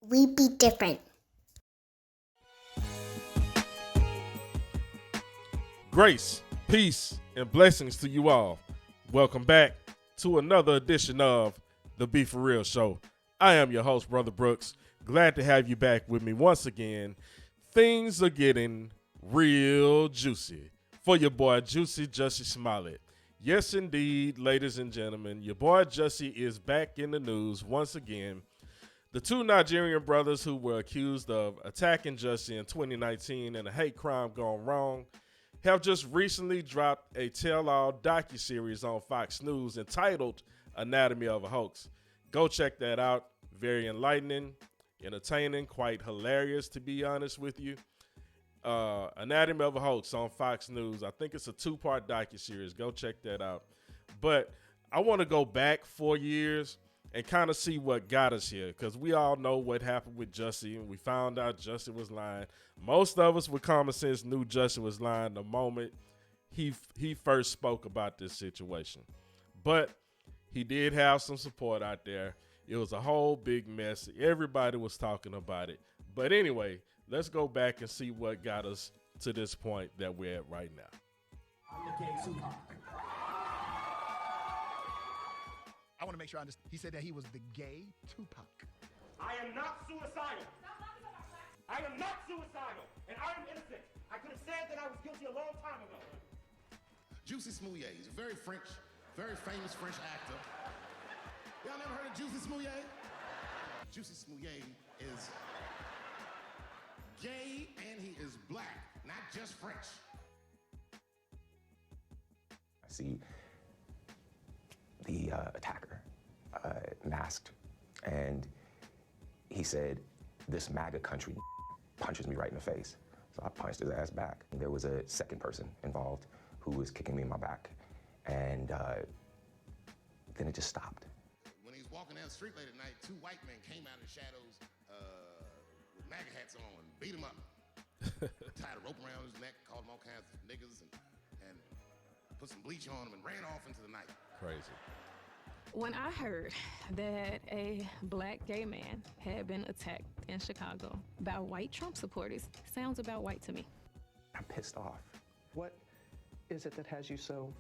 We be different. Grace, peace, and blessings to you all. Welcome back to another edition of the Be For Real Show. I am your host, Brother Brooks. Glad to have you back with me once again. Things are getting real juicy for your boy, Jussie Smollet. Yes, indeed, ladies and gentlemen, your boy Jussie is back in the news once again. The two Nigerian brothers who were accused of attacking Jussie in 2019 in a hate crime gone wrong have just recently dropped a tell-all docuseries on Fox News entitled Anatomy of a Hoax. Go check that out. Very enlightening, entertaining, quite hilarious, to be honest with you. Anatomy of a Hoax on Fox News. I think it's a two-part docuseries. Go check that out. But I want to go back 4 years and kind of see what got us here, because we all know what happened with Jussie, and we found out Jussie was lying. Most of us with common sense knew Jussie was lying the moment he first spoke about this situation. But he did have some support out there. It was a whole big mess. Everybody was talking about it. But anyway, let's go back and see what got us to this point that we're at right now. I want to make sure I understand. He said that he was the gay Tupac. I am not suicidal. I am not suicidal, and I am innocent. I could have said that I was guilty a long time ago. Jussie Smollet, he's a very famous French actor. Y'all never heard of Jussie Smollet? Jussie Smollet is gay and he is black, not just French. I see the attacker masked, and he said, "This MAGA country punches me right in the face." So I punched his ass back. There was a second person involved who was kicking me in my back, and then it just stopped. When he was walking down the street late at night, two white men came out of the shadows with MAGA hats on and beat him up. Tied a rope around his neck, called him all kinds of niggas, and put some bleach on him and ran off into the night. Crazy. When I heard that a black gay man had been attacked in Chicago by white Trump supporters, sounds about white to me. I'm pissed off. What is it that has you so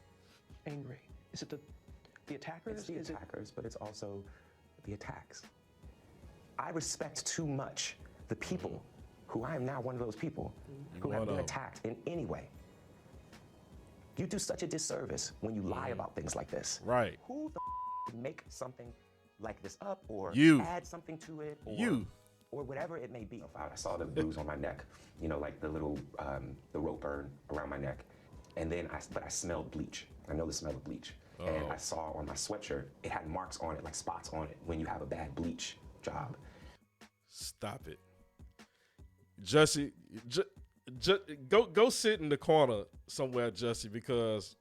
angry? Is it the attackers? It's the attackers, but it's also the attacks. I respect too much the people who I am now one of those people who have been attacked in any way. You do such a disservice when you lie about things like this. Right. Who the would make something like this up or add something to it or whatever it may be? I saw the bruise on my neck, you know, like the little the rope burn around my neck, and then I smelled bleach. I know the smell of bleach, and I saw on my sweatshirt it had marks on it, like spots on it, when you have a bad bleach job. Stop it, Jussie. Go sit in the corner somewhere, Jussie, because,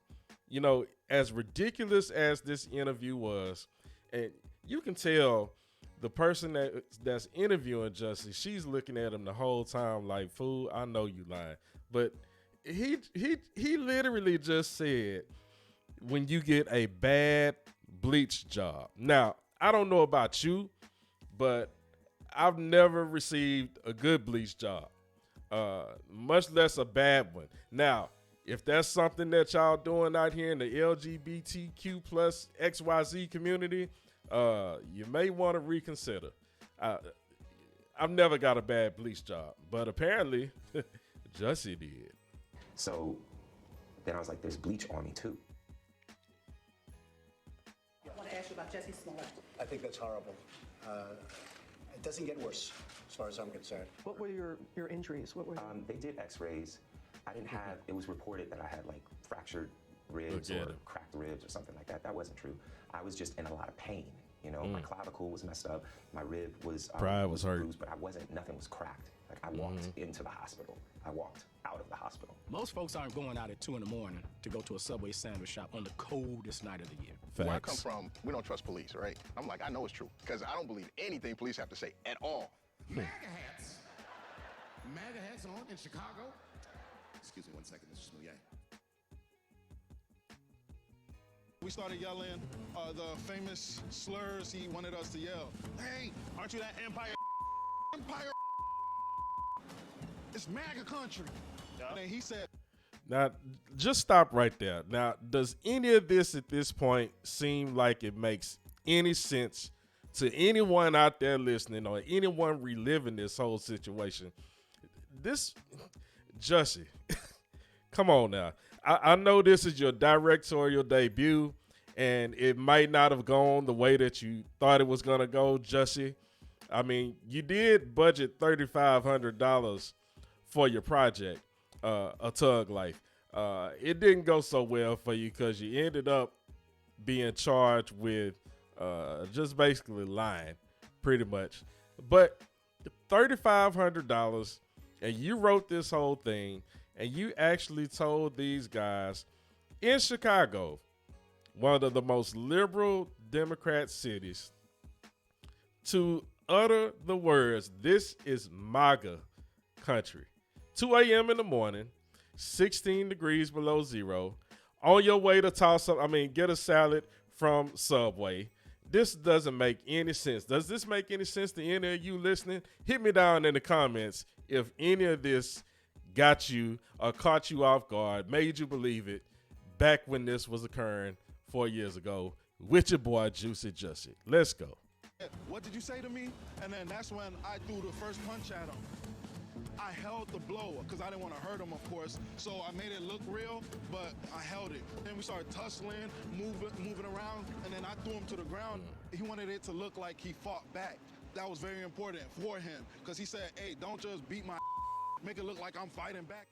you know, as ridiculous as this interview was, and you can tell the person that's interviewing Jussie, she's looking at him the whole time like, "Fool, I know you lying." But he literally just said, when you get a bad bleach job. Now, I don't know about you, but I've never received a good bleach job. Much less a bad one. Now, if that's something that y'all doing out here in the LGBTQ plus XYZ community, you may want to reconsider. I've never got a bad bleach job, but apparently Jussie did. So then I was like, there's bleach on me too. I want to ask you about Jussie Smollet. I think that's horrible. It doesn't get worse, as far as I'm concerned. What were your injuries? What were They did x-rays. I didn't have, it was reported that I had like fractured ribs or cracked ribs or something like that. That wasn't true. I was just in a lot of pain. You know, my clavicle was messed up. My rib was pride was hurt, bruised, but nothing was cracked. Like I walked into the hospital. I walked out of the hospital. Most folks aren't going out at 2 in the morning to go to a Subway sandwich shop on the coldest night of the year. Facts. Where I come from, we don't trust police, right? I'm like, I know it's true, because I don't believe anything police have to say at all. MAGA hats. MAGA hats on in Chicago. Excuse me 1 second, Mr. Smollet. We started yelling the famous slurs he wanted us to yell. Hey, aren't you that Empire Empire. It's MAGA country. And then he said, now, just stop right there. Now, does any of this at this point seem like it makes any sense to anyone out there listening or anyone reliving this whole situation? This, Jussie, come on now. I know this is your directorial debut, and it might not have gone the way that you thought it was going to go, Jussie. I mean, you did budget $3,500 for your project, A Tug Life. It didn't go so well for you because you ended up being charged with just basically lying, pretty much. But $3,500, and you wrote this whole thing, and you actually told these guys in Chicago, one of the most liberal Democrat cities, to utter the words, "This is MAGA country." 2 a.m. in the morning, 16 degrees below zero, on your way to get a salad from Subway. This doesn't make any sense. Does this make any sense to any of you listening? Hit me down in the comments if any of this got you or caught you off guard, made you believe it back when this was occurring 4 years ago with your boy Juicy Jussie. Let's go. what did you say to me? And then that's when I threw the first punch at him. I held the blow because I didn't want to hurt him, of course. So I made it look real, but I held it. Then we started tussling, moving around, and then I threw him to the ground. He wanted it to look like he fought back. That was very important for him because he said, "Hey, don't just beat my make it look like I'm fighting back."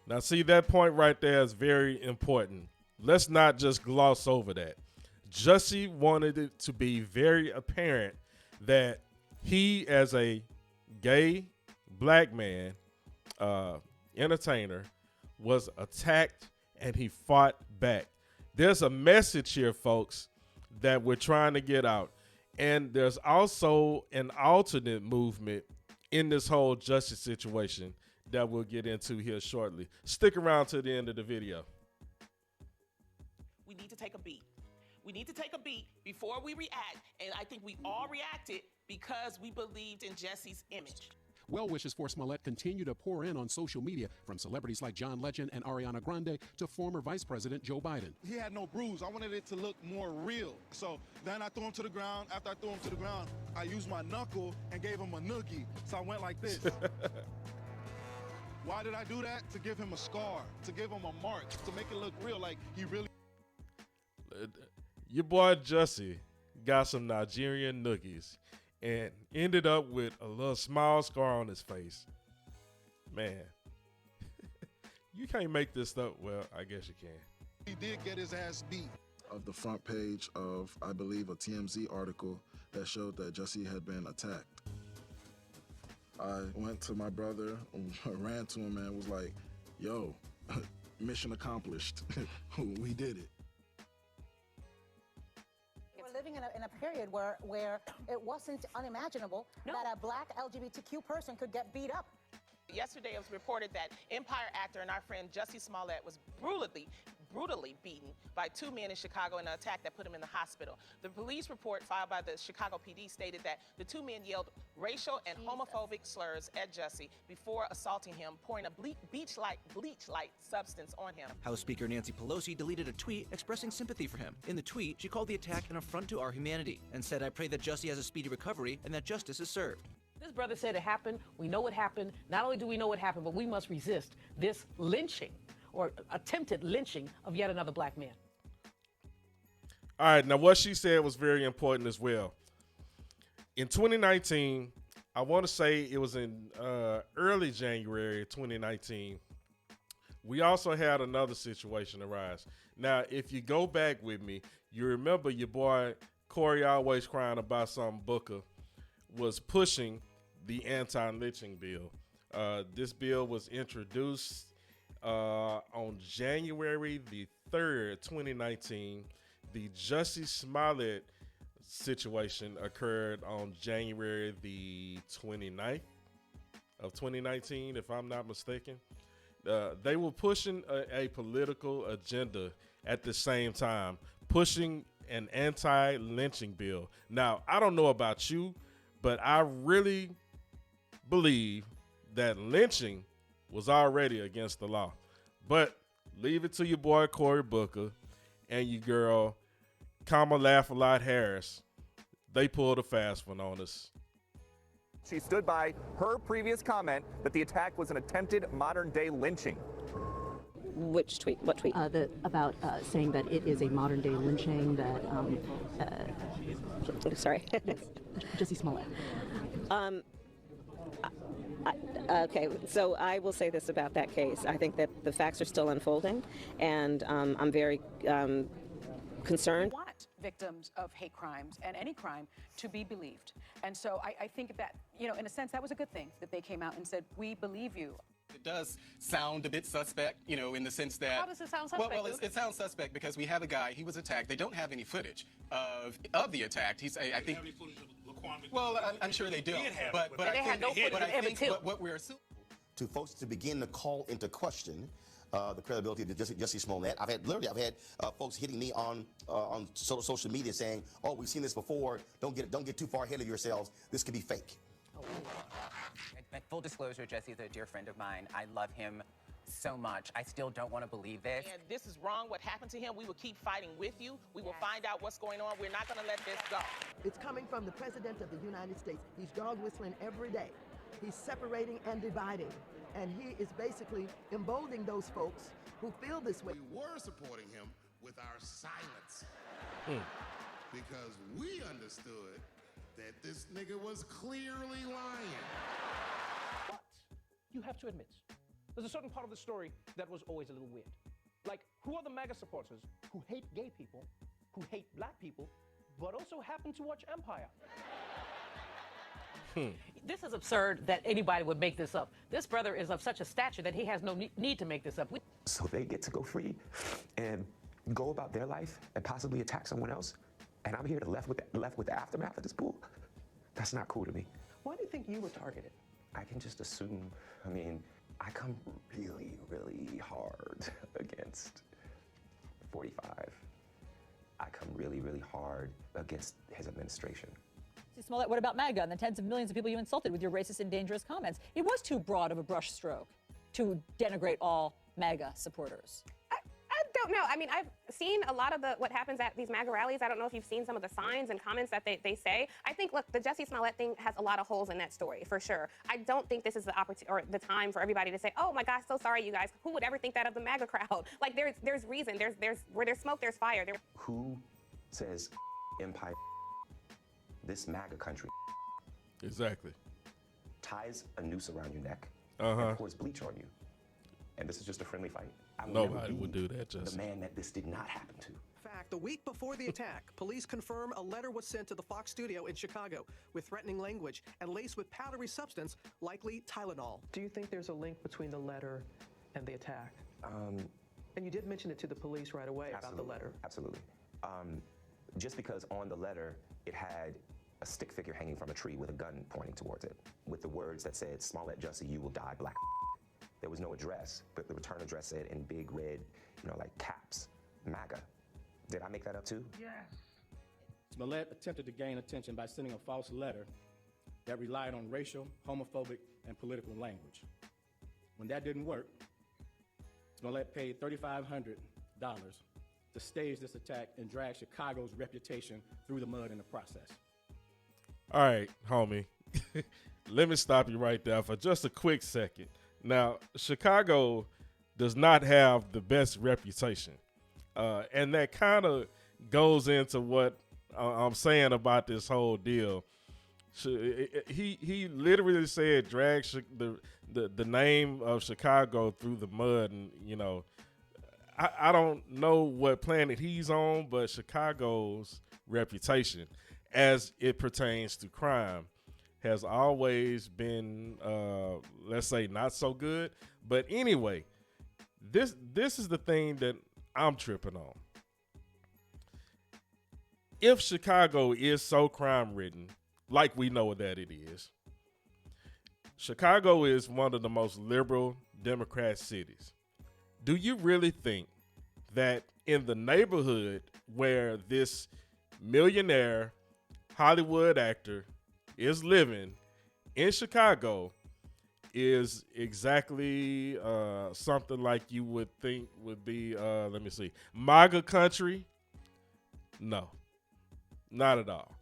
Now, see, that point right there is very important. Let's not just gloss over that. Jussie wanted it to be very apparent that he, as a gay black man, entertainer, was attacked and he fought back. There's a message here, folks, that we're trying to get out. And there's also an alternate movement in this whole Jussie situation that we'll get into here shortly. Stick around to the end of the video. We need to take a beat. We need to take a beat before we react. And I think we all reacted because we believed in Jussie's image. Well wishes for Smollett continue to pour in on social media, from celebrities like John Legend and Ariana Grande to former Vice President Joe Biden. He had no bruise. I wanted it to look more real. So then I threw him to the ground. After I threw him to the ground, I used my knuckle and gave him a noogie. So I went like this. Why did I do that? To give him a scar, to give him a mark, to make it look real, like he really... Your boy Jussie got some Nigerian noogies and ended up with a little small scar on his face. Man, you can't make this stuff. Well, I guess you can. He did get his ass beat. Of the front page of, I believe, a TMZ article that showed that Jussie had been attacked. I went to my brother, ran to him, and was like, "Yo, mission accomplished. We did it." We're living in a period where it wasn't unimaginable that a black LGBTQ person could get beat up. Yesterday, it was reported that Empire actor and our friend Jussie Smollet was brutally beaten by two men in Chicago in an attack that put him in the hospital. The police report filed by the Chicago PD stated that the two men yelled racial and homophobic slurs at Jussie before assaulting him, pouring a bleach-like substance on him. House Speaker Nancy Pelosi deleted a tweet expressing sympathy for him. In the tweet, she called the attack an affront to our humanity and said, "I pray that Jussie has a speedy recovery and that justice is served." This brother said it happened. We know it happened. Not only do we know what happened, but we must resist this lynching or attempted lynching of yet another black man. All right, now what she said was very important as well. In 2019, I want to say it was in early January 2019, we also had another situation arise. Now, if you go back with me, you remember your boy Corey Always Crying About Something Booker was pushing the anti-lynching bill. This bill was introduced on January the 3rd, 2019. The Jussie Smollet situation occurred on January the 29th of 2019, if I'm not mistaken. They were pushing a political agenda at the same time, pushing an anti-lynching bill. Now, I don't know about you, But I really believe that lynching was already against the law. But leave it to your boy Cory Booker and your girl Kamala Laugh-A-Lot Harris. They pulled a fast one on us. She stood by her previous comment that the attack was an attempted modern-day lynching. Which tweet? What tweet? About saying that it is a modern-day lynching that... Sorry. Jussie Smollet. Okay, so I will say this about that case. I think that the facts are still unfolding, and I'm very concerned. Want victims of hate crimes and any crime to be believed. And so I think that, in a sense, that was a good thing that they came out and said, we believe you. It does sound a bit suspect, in the sense that... How does it sound suspect? Well, it sounds suspect because we have a guy, he was attacked. They don't have any footage of the attack. I think... Well, I'm sure they do. But they had no footage of Emmett Till. What we're assuming... To folks to begin to call into question the credibility of Jussie Smollett. I've had folks hitting me on social media saying, "Oh, we've seen this before. Don't get too far ahead of yourselves. This could be fake." Full disclosure, Jussie is a dear friend of mine. I love him so much. I still don't want to believe this. And this is wrong. What happened to him? We will keep fighting with you. We will find out what's going on. We're not going to let this go. It's coming from the President of the United States. He's dog whistling every day. He's separating and dividing. And he is basically emboldening those folks who feel this way. We were supporting him with our silence because we understood that this nigga was clearly lying. But you have to admit, there's a certain part of the story that was always a little weird. Like, who are the MAGA supporters who hate gay people, who hate black people, but also happen to watch Empire? This is absurd that anybody would make this up. This brother is of such a stature that he has no need to make this up. So they get to go free and go about their life and possibly attack someone else, and I'm here left with the aftermath of this bull. That's not cool to me. Why do you think you were targeted? I can just assume. I mean, I come really, really hard against 45. I come really, really hard against his administration. Smollett, what about MAGA and the tens of millions of people you insulted with your racist and dangerous comments? It was too broad of a brushstroke to denigrate all MAGA supporters. I don't know. I mean, I've seen a lot of what happens at these MAGA rallies. I don't know if you've seen some of the signs and comments that they say. I think, look, the Jussie Smollett thing has a lot of holes in that story, for sure. I don't think this is the opportunity or the time for everybody to say, "Oh my gosh, so sorry, you guys." Who would ever think that of the MAGA crowd? Like, there's reason. There's where there's smoke, there's fire. Who says empire? This MAGA country. Exactly. Ties a noose around your neck and pours bleach on you. And this is just a friendly fight. Nobody would do that, Jussie. The man that this did not happen to. Fact, a week before the attack, police confirm a letter was sent to the Fox studio in Chicago with threatening language and laced with powdery substance, likely Tylenol. Do you think there's a link between the letter and the attack? And you did mention it to the police right away about the letter. Absolutely. Just because on the letter it had a stick figure hanging from a tree with a gun pointing towards it, with the words that said, "Smollett Jussie, you will die black." There was no address, but the return address said in big red, like caps, MAGA. Did I make that up too? Yes. Smollett attempted to gain attention by sending a false letter that relied on racial, homophobic, and political language. When that didn't work, Smollett paid $3,500 to stage this attack and drag Chicago's reputation through the mud in the process. All right, homie. Let me stop you right there for just a quick second. Now, Chicago does not have the best reputation. And that kind of goes into what I'm saying about this whole deal. He literally said drag the name of Chicago through the mud. And, I don't know what planet he's on, but Chicago's reputation as it pertains to crime has always been, let's say, not so good. But anyway, this is the thing that I'm tripping on. If Chicago is so crime-ridden, like we know that it is, Chicago is one of the most liberal Democrat cities. Do you really think that in the neighborhood where this millionaire Hollywood actor is living in Chicago is exactly something like you would think would be, let me see, MAGA country. No, not at all.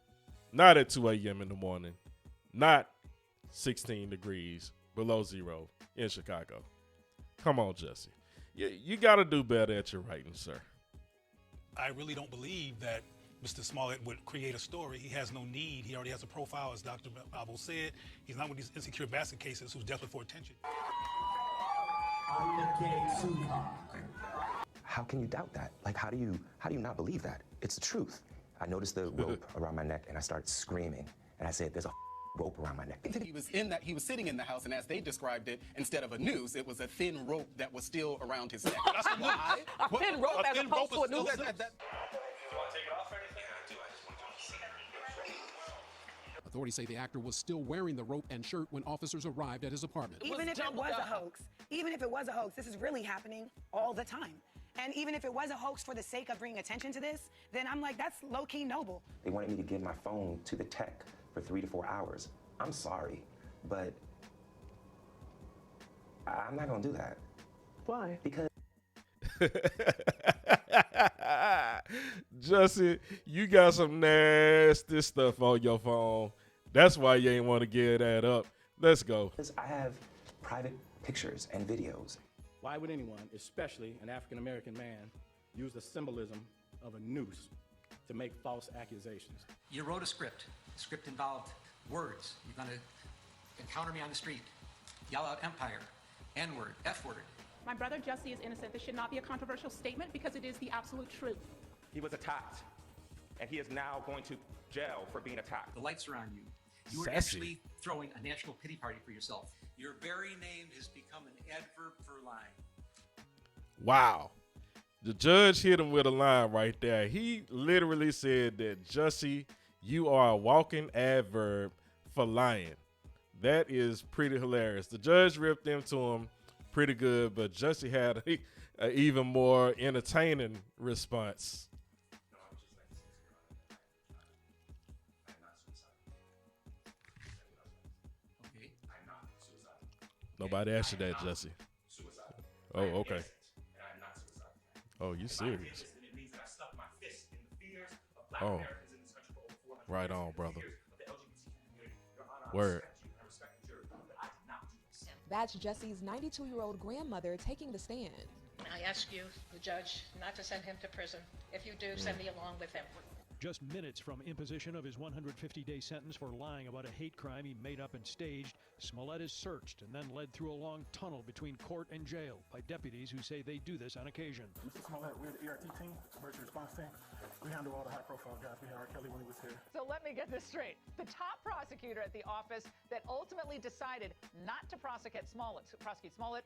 Not at 2 a.m. in the morning. Not 16 degrees below zero in Chicago. Come on, Jussie. You got to do better at your writing, sir. I really don't believe that Mr. Smollet would create a story. He has no need. He already has a profile, as Dr. Bravo said. He's not with these insecure basket cases who's desperate for attention. How can you doubt that? Like, how do you not believe that? It's the truth. I noticed the rope around my neck, and I started screaming. And I said, there's a rope around my neck. He was sitting in the house, and as they described it, instead of a noose, it was a thin rope that was still around his neck. Why? A thin rope as opposed to a noose. Authorities say the actor was still wearing the rope and shirt when officers arrived at his apartment. Even if it was a hoax, this is really happening all the time. And even if it was a hoax for the sake of bringing attention to this, then I'm like, that's low-key noble. They wanted me to give my phone to the tech for 3 to 4 hours. I'm sorry, but I'm not gonna do that. Why? Because Jussie, you got some nasty stuff on your phone. That's why you ain't want to give that up. Let's go. I have private pictures and videos. Why would anyone, especially an African-American man, use the symbolism of a noose to make false accusations? You wrote a script. The script involved words. You're going to encounter me on the street, yell out empire, N-word, F-word. My brother Jussie is innocent. This should not be a controversial statement because it is the absolute truth. He was attacked, and he is now going to jail for being attacked. The lights are on you. You are Sassy. actually throwing a national pity party for yourself. Your very name has become an adverb for lying. Wow. The judge hit him with a line right there. He literally said that, Jussie, you are a walking adverb for lying. That is pretty hilarious. The judge ripped into him pretty good, but Jussie had an even more entertaining response. Nobody asked you that, Jussie. Oh, okay. Oh, you serious? Oh, right on, brother. Word. That's Jussie's 92-year-old grandmother taking the stand. I ask you, the judge, not to send him to prison. If you do, send me along with him. Just minutes from imposition of his 150-day sentence for lying about a hate crime he made up and staged, Smollet is searched and then led through a long tunnel between court and jail by deputies who say they do this on occasion. Mr. Smollet, we're the ERT team, emergency response team. We handle all the high-profile guys. We had R. Kelly when he was here. So let me get this straight. The top prosecutor at the office that ultimately decided not to prosecute Smollet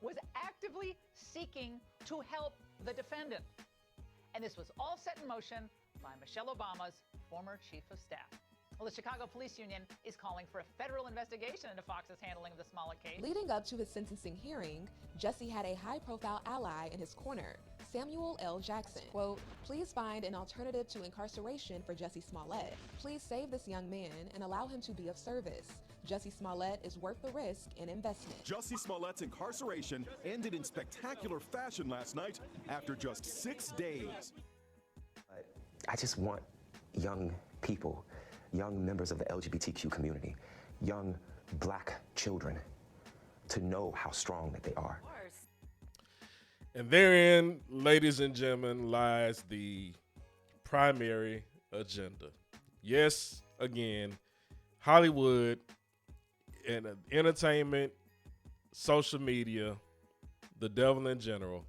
was actively seeking to help the defendant. And this was all set in motion by Michelle Obama's former chief of staff. Well, the Chicago Police Union is calling for a federal investigation into Fox's handling of the Smollet case. Leading up to his sentencing hearing, Jussie had a high-profile ally in his corner, Samuel L. Jackson. Quote, "Please find an alternative to incarceration for Jussie Smollet. Please save this young man and allow him to be of service. Jussie Smollet is worth the risk and investment." Jussie Smollet's incarceration ended in spectacular fashion last night after just 6 days. I just want young people, young members of the LGBTQ community, young black children to know how strong that they are. And therein, ladies and gentlemen, lies the primary agenda. Yes, again, Hollywood and entertainment, social media, the devil in general,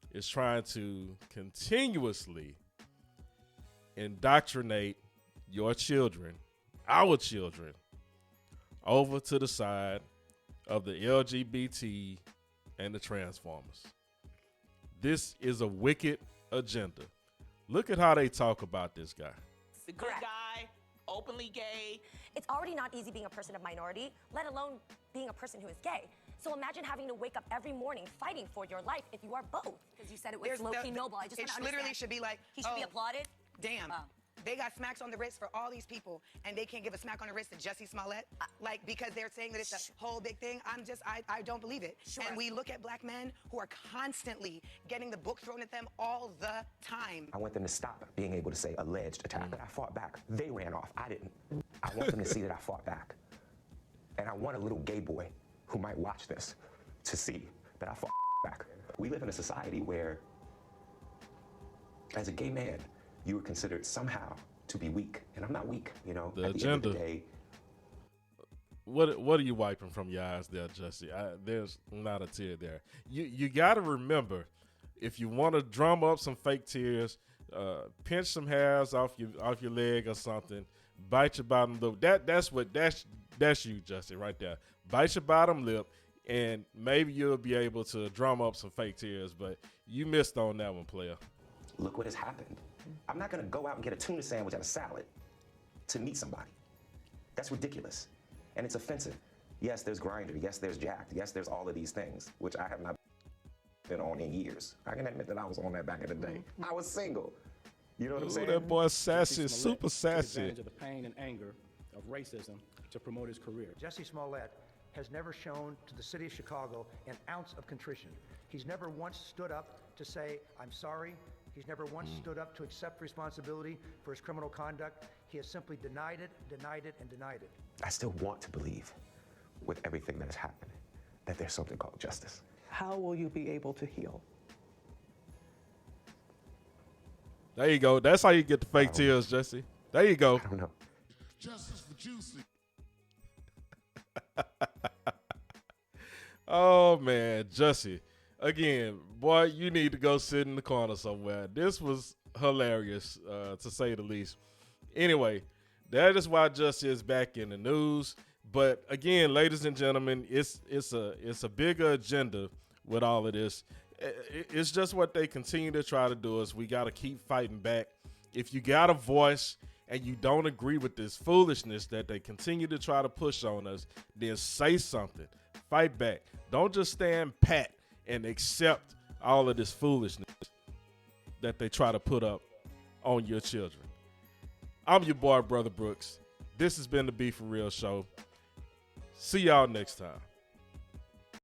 is trying to continuously indoctrinate your children, our children, over to the side of the LGBT and the Transformers. This is a wicked agenda. Look at how they talk about this guy. The good guy, openly gay. It's already not easy being a person of minority, let alone being a person who is gay. So imagine having to wake up every morning fighting for your life if you are both. Because you said it was low-key noble. I just want to understand. Literally should be like, he should be applauded. Damn. they got smacks on the wrist for all these people, and they can't give a smack on the wrist to Jussie Smollett, like, because they're saying that it's a whole big thing. I don't believe it. Sure. And we look at black men who are constantly getting the book thrown at them all the time. I want them to stop being able to say alleged attack. I fought back. They ran off. I didn't. I want them to see that I fought back. And I want a little gay boy who might watch this to see that I fought back. We live in a society where, as a gay man, you are considered somehow to be weak. And I'm not weak, you know. The At the agenda. end of the day, What are you wiping from your eyes there, Jussie? There's not a tear there. You got to remember, if you want to drum up some fake tears, pinch some hairs off your leg or something, bite your bottom lip. That's you, Jussie, right there. Bite your bottom lip, and maybe you'll be able to drum up some fake tears. But you missed on that one, player. look what has happened. I'm not gonna go out and get a tuna sandwich and a salad to meet somebody. That's ridiculous. And it's offensive. Yes, there's Grindr. Yes, there's Jacked. Yes, there's all of these things, which I have not been on in years. I can admit that I was on that back in the day. I was single. You know what I'm saying? That boy sassy, Jussie super Smollett took sassy. advantage of the pain and anger of racism to promote his career. Jussie Smollett has never shown to the city of Chicago an ounce of contrition. He's never once stood up to say, I'm sorry. He's never once stood up to accept responsibility for his criminal conduct. He has simply denied it, denied it, and denied it. I still want to believe, with everything that has happened, that there's something called justice. How will you be able to heal? There you go. That's how you get the fake tears, Jussie. There you go. I don't know. Justice for Juicy. Oh, man, Jussie. Again, boy, you need to go sit in the corner somewhere. This was hilarious, to say the least. Anyway, that is why Jussie is back in the news. But again, ladies and gentlemen, it's a bigger agenda with all of this. It's just what they continue to try to do is we got to keep fighting back. If you got a voice and you don't agree with this foolishness that they continue to try to push on us, then say something. Fight back. Don't just stand pat and accept all of this foolishness that they try to put up on your children. I'm your boy, Brother Brooks. This has been the Be For Real Show. See y'all next time.